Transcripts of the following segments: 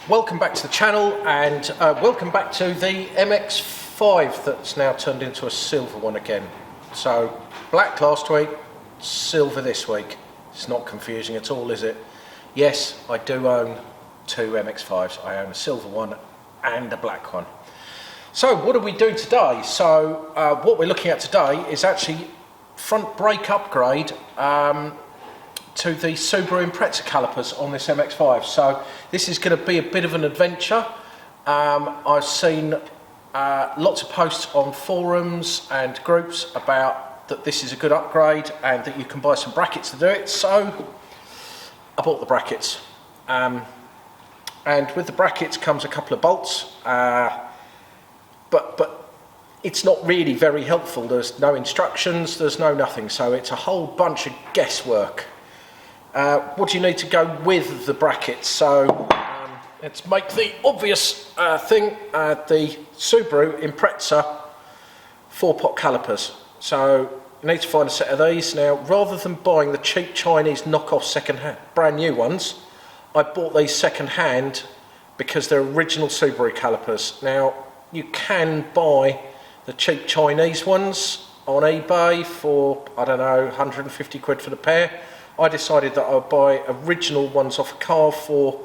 Welcome back to the channel, and welcome back to the MX5 that's now turned into a silver one again. So black last week, silver this week. It's not confusing at all, is it? Yes, I do own two MX5s. I own a silver one and a black one. So what are we doing today? So what we're looking at today is actually front brake upgrade to the Subaru Impreza calipers on this MX5. So this is going to be a bit of an adventure. I've seen lots of posts on forums and groups about that this is a good upgrade and that you can buy some brackets to do it. So I bought the brackets. And with the brackets comes a couple of bolts, but it's not really very helpful. There's no instructions, there's no nothing, so it's a whole bunch of guesswork. What do you need to go with the brackets? So let's make the obvious thing, the Subaru Impreza 4-pot calipers. So you need to find a set of these. Now, rather than buying the cheap Chinese knockoff second-hand, brand new ones, I bought these second-hand because they're original Subaru calipers. Now, you can buy the cheap Chinese ones on eBay for, I don't know, 150 quid for the pair. I decided that I would buy original ones off a car for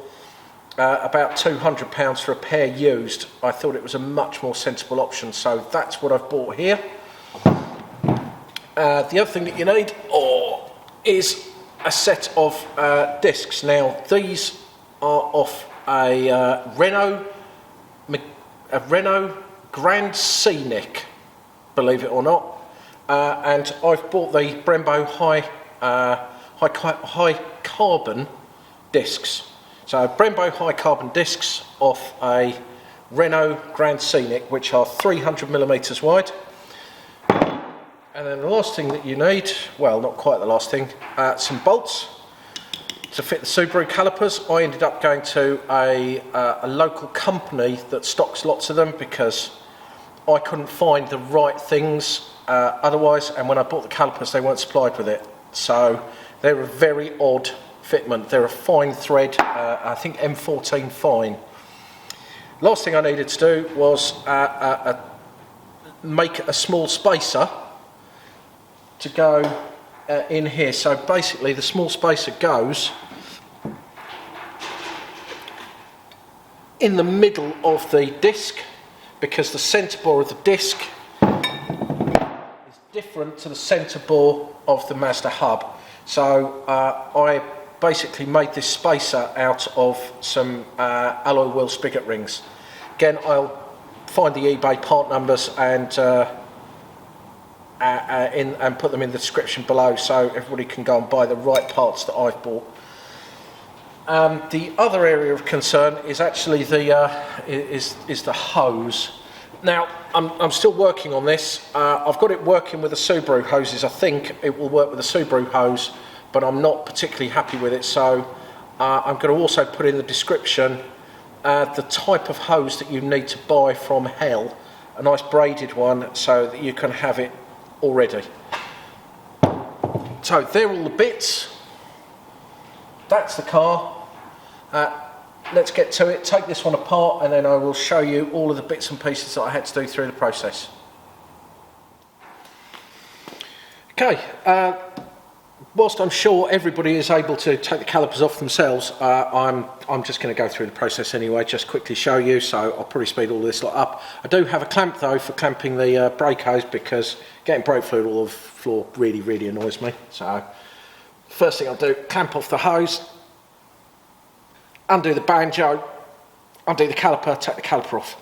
about £200 for a pair used. I thought it was a much more sensible option, so that's what I've bought here. The other thing that you need is a set of discs. Now, these are off a Renault Grand Scenic, believe it or not, and I've bought the Brembo high carbon discs. So Brembo high carbon discs off a Renault Grand Scenic, which are 300mm wide. And then the last thing that you need, well, not quite the last thing, some bolts to fit the Subaru calipers. I ended up going to a local company that stocks lots of them because I couldn't find the right things otherwise, and when I bought the calipers they weren't supplied with it. So they're a very odd fitment. They're a fine thread, I think M14 fine. Last thing I needed to do was make a small spacer to go in here. So basically the small spacer goes in the middle of the disc because the centre bore of the disc is different to the centre bore of the Mazda hub. So I basically made this spacer out of some alloy wheel spigot rings. Again, I'll find the eBay part numbers and put them in the description below so everybody can go and buy the right parts that I've bought. The other area of concern is actually the hose. Now, I'm still working on this. I've got it working with the Subaru hoses. I think it will work with the Subaru hose, but I'm not particularly happy with it. So I'm going to also put in the description the type of hose that you need to buy from Hell, a nice braided one, so that you can have it already. So they're all the bits. That's the car. Let's get to it, take this one apart, and then I will show you all of the bits and pieces that I had to do through the process. Okay, whilst I'm sure everybody is able to take the calipers off themselves, I'm just going to go through the process anyway, just quickly show you, so I'll probably speed all this lot up. I do have a clamp though for clamping the brake hose because getting brake fluid all over the floor really annoys me. So first thing I'll do, clamp off the hose, undo the banjo, undo the caliper, take the caliper off.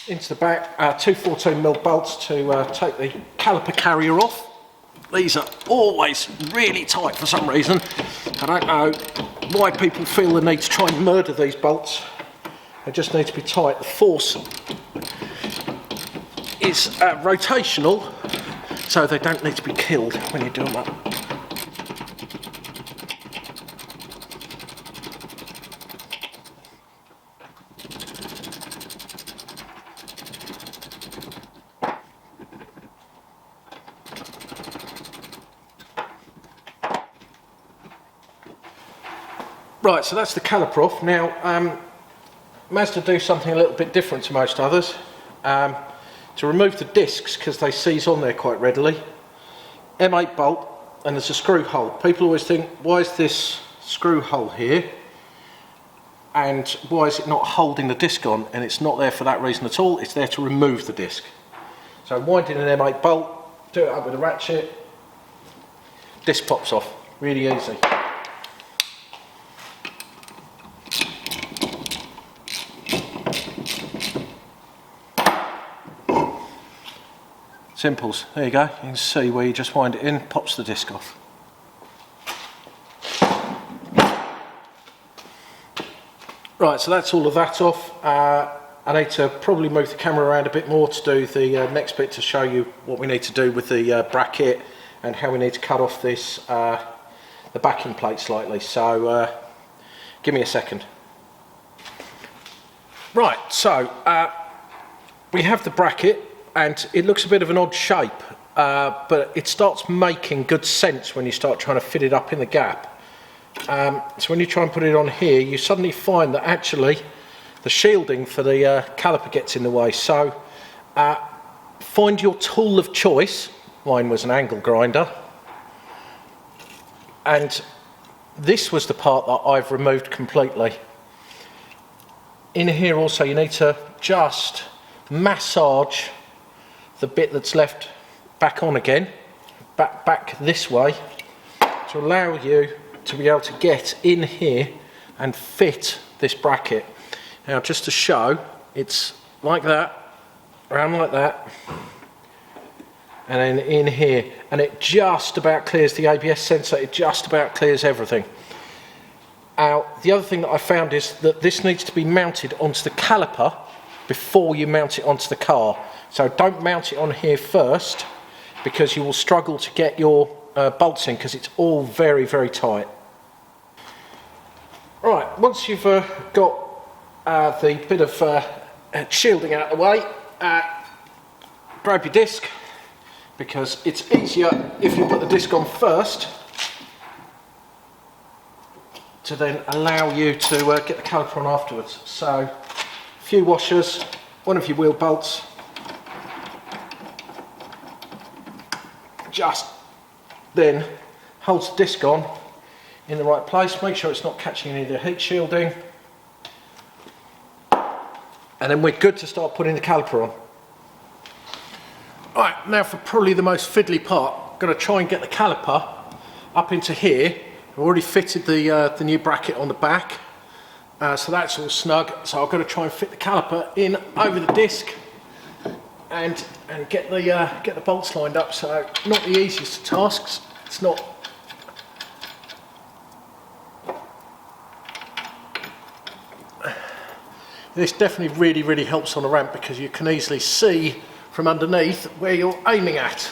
Into the back, two 14mm bolts to take the caliper carrier off. These are always really tight for some reason. I don't know why people feel the need to try and murder these bolts. They just need to be tight. The force is rotational, so they don't need to be killed when you do them up. Right, so that's the caliper off. Now, Mazda do something a little bit different to most others. To remove the discs, because they seize on there quite readily, M8 bolt, and there's a screw hole. People always think, why is this screw hole here? And why is it not holding the disc on? And it's not there for that reason at all, it's there to remove the disc. So winding an M8 bolt, do it up with a ratchet, disc pops off, really easy. Simples, there you go, you can see where you just wind it in, pops the disc off. Right, so that's all of that off. I need to probably move the camera around a bit more to do the next bit to show you what we need to do with the bracket and how we need to cut off this, the backing plate slightly, so give me a second. Right, so we have the bracket, and it looks a bit of an odd shape, but it starts making good sense when you start trying to fit it up in the gap. So when you try and put it on here, you suddenly find that actually the shielding for the caliper gets in the way. So find your tool of choice. Mine was an angle grinder, and this was the part that I've removed completely. In here also you need to just massage the bit that's left back on again, back this way, to allow you to be able to get in here and fit this bracket. Now, just to show, it's like that, around like that, and then in here, and it just about clears the ABS sensor, it just about clears everything. Now, the other thing that I found is that this needs to be mounted onto the caliper before you mount it onto the car. So don't mount it on here first, because you will struggle to get your bolts in, because it's all very, very tight. Right, once you've got the bit of shielding out of the way, grab your disc, because it's easier if you put the disc on first to then allow you to get the caliper on afterwards. So a few washers, one of your wheel bolts, just then holds the disc on in the right place. Make sure it's not catching any of the heat shielding, and then we're good to start putting the caliper on. Right, now for probably the most fiddly part, I'm going to try and get the caliper up into here. I've already fitted the new bracket on the back, so that's all snug. So I've got to try and fit the caliper in over the disc and get the bolts lined up. So not the easiest of tasks. It's not. This definitely really helps on a ramp, because you can easily see from underneath where you're aiming at.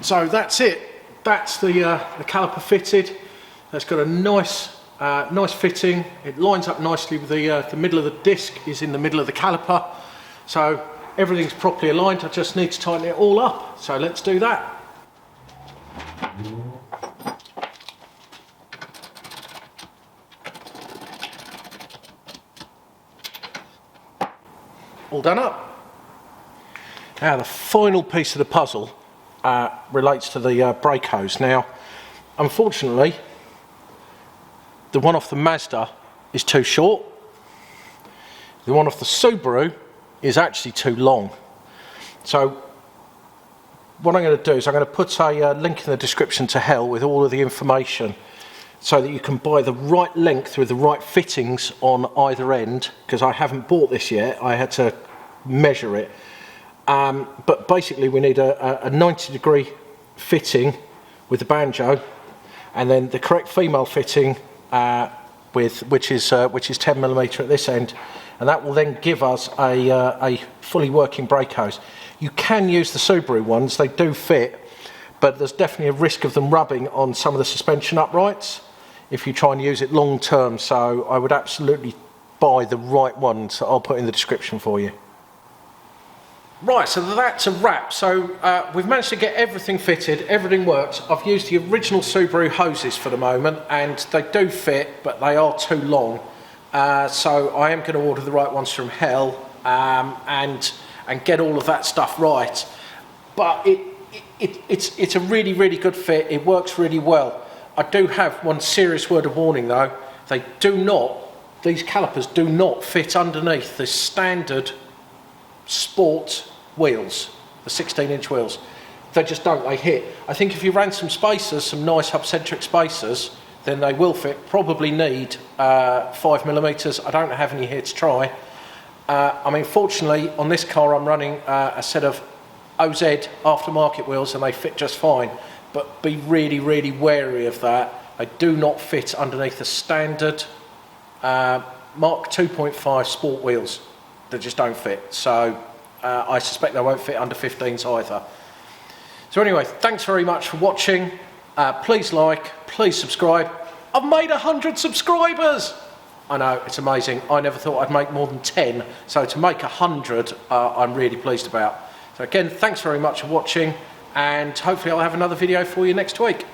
So that's it. That's the caliper fitted. It's got a nice fitting. It lines up nicely with the middle of the disc is in the middle of the caliper. So everything's properly aligned. I just need to tighten it all up. So let's do that. All done up. Now the final piece of the puzzle relates to the brake hose. Now, unfortunately, the one off the Mazda is too short. The one off the Subaru is actually too long. So what I'm going to do is I'm going to put a link in the description to hell with all of the information, so that you can buy the right length with the right fittings on either end, because I haven't bought this yet. I had to measure it. But basically we need a 90-degree fitting with the banjo, and then the correct female fitting which is 10mm at this end, and that will then give us a fully working brake hose. You can use the Subaru ones, they do fit, but there's definitely a risk of them rubbing on some of the suspension uprights if you try and use it long term, so I would absolutely buy the right ones that I'll put in the description for you. Right, so that's a wrap. So we've managed to get everything fitted, everything works. I've used the original Subaru hoses for the moment, and they do fit, but they are too long. So I am going to order the right ones from Hell and get all of that stuff right. But it's a really, really good fit. It works really well. I do have one serious word of warning though. These calipers do not fit underneath the standard sport wheels, the 16-inch wheels. They just don't, they hit. I think if you ran some spacers, some nice hub-centric spacers, then they will fit. Probably need 5mm. I don't have any here to try. I mean, fortunately, on this car I'm running a set of OZ aftermarket wheels and they fit just fine. But be really, really wary of that. They do not fit underneath the standard Mark 2.5 sport wheels. They just don't fit. So I suspect they won't fit under 15s either. So anyway, thanks very much for watching. Please like, please subscribe. I've made 100 subscribers. I know, it's amazing. I never thought I'd make more than 10. So to make 100, I'm really pleased about. So again, thanks very much for watching, and hopefully I'll have another video for you next week.